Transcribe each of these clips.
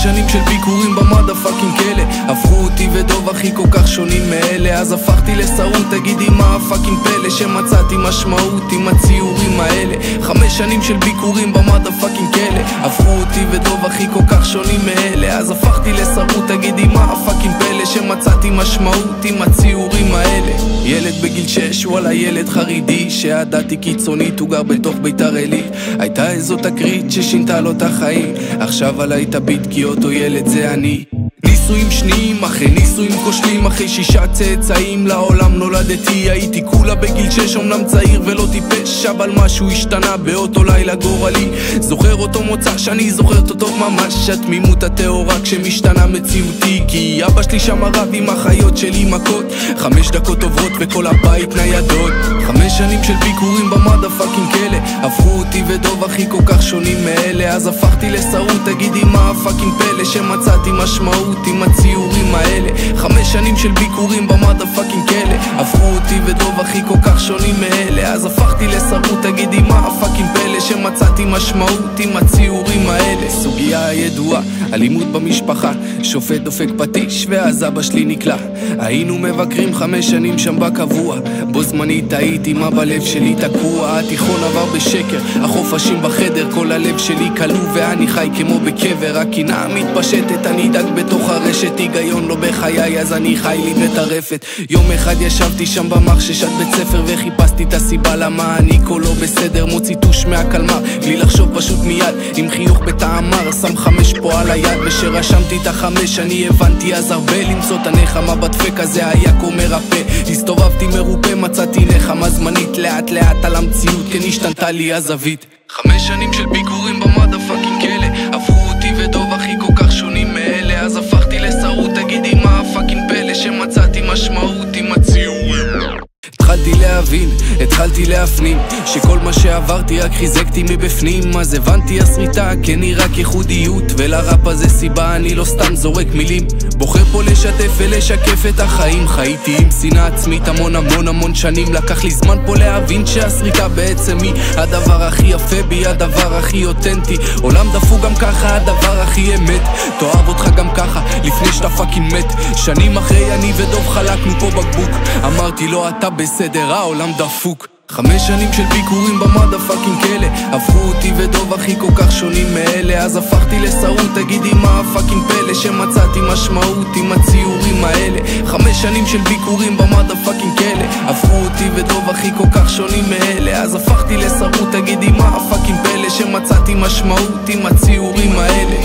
שנים של ביקורים במדה פאקינג כלא, הפכו אותי ודוב אחי כל כך שונים מאלה. אז הפכתי לשרות, תגידי מה הפאקינג פלא שמצאתי משמעות עם הציורים האלה. 5 שנים של ביקורים במדה פאקינג כלא, הפכו אותי ודוב אחי כל כך שונים מאלה. אז הפכתי לשרות, תגידי מה הפאקינג פלא שמצאתי משמעות עם הציורים האלה. ילד בגיל 6, וואלה ילד חרידי שעדתי קיצונית, הוא גר בתוך ביתר עילית. הייתה איזו תקרית ששינתה לו את החיים, עכשיו עליי תביט כי אותו ילד זה אני. ניסויים שניים אחרי ניסויים כושלים, אחרי 6 צאצאים לעולם נולדתי. הייתי כולה בגיל 6, אמנם צעיר ולא טיפש, אבל משהו השתנה באותו לילה גורלי. זוכר אותו מוצא שאני זוכר אותו טוב ממש, התמימות הטהורה כשמשתנה מציאותי. כי אבא שלי שם רב עם החיות שלי מכות, 5 דקות עוברות וכל הבית ניידות. 5 שנים של ביקורים במדה פאקינג כלא, הפכו אותי ודוב אחי כל כך שונים מאלה. אז הפכתי לשרות, תגידי מה הפאקינג פלא שמצאתי משמעות עם הציורים האלה. 5 שנים של ביקורים במדה פאקינג כלא, הפכו אותי ודוב אחי כל כך שונים מאלה. אז הפכתי לשרות, תגידי מה הפאקינג פלא שמצאתי משמעות עם הציורים האלה. סוגיה ידועה, אלימות במשפחה, שופט דופק פטיש ואז אבא שלי נקלע. היינו מבקרים 5 שנים שם בקבוע, בו זמנית הייתי מה בלב שלי תקוע. התיכון עבר בשקר, החופשים בחדר, כל הלב שלי כלוא ואני חי כמו בקבר. הקנאה מתפשטת, אני דג בתוך הרשת, היגיון לא בחיי אז אני חי לי בטרפת. יום אחד ישבתי שם במחששת בית ספר וחיפשתי את הסיבה למה אני כה לא בסדר. מוציא טוש מהקלמר בלי לחשוב פשוט מיד, עם חיוך בתאמר שם 5 פה על היד. ושרשמתי את ה5 אני הבנתי אז הרבה, למצוא את הנחמה בדפק הזה היה כה מרפא. הסתובבתי מרופא, מצאתי נחמה זמנית, לאט לאט על המציאות כן השתנתה לי הזווית. 5 שנים של ביקורים במדה פאקינג כלא, הפכו אותי ודוב אחי כל כך שונים מאלה. אז הפכתי לשרות, תגידי מה הפאקינג פלא שמצאתי משמעות עם הציורים. התחלתי להבין, התחלתי להפנים שכל מה שעברתי רק חיזקתי מבפנים. אז הבנתי הסריטה כן היא רק ייחודיות, ולראפ הזה סיבה אני לא סתם זורק מילים. בוחר פה לשתף ולשקף את החיים, חייתי עם שנאה עצמית המון המון המון שנים. לקח לי זמן פה להבין שהסריטה בעצם היא הדבר הכי יפה בי, הדבר הכי אותנטי. עולם דפוק גם ככה, הדבר הכי אמת. תאהב אותך גם ככה לפני שאתה פאקינג מת. שנים אחרי אני ודוב חלקנו פה בקבוק, אמרתי לו אתה בסדר, העולם דפוק. 5 שנים של ביקורים במדה פאקינג כלא, הפכו אותי ודוב אחי כל כך שונים מאלה. אז הפכתי לשרות, תגידי מה הפאקינג פלא שמצאתי משמעות עם הציורים האלה. 5 שנים של ביקורים במדה פאקינג כלא, הפכו אותי ודוב אחי כל כך שונים מאלה. אז הפכתי לשרות, תגידי מה הפאקינג פלא שמצאתי משמעות עם הציורים האלה.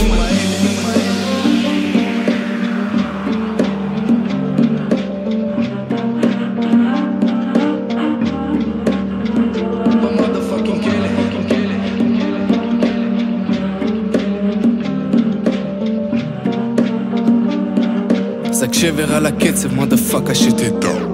שק שבר על הקצב, motherfucker שתדע.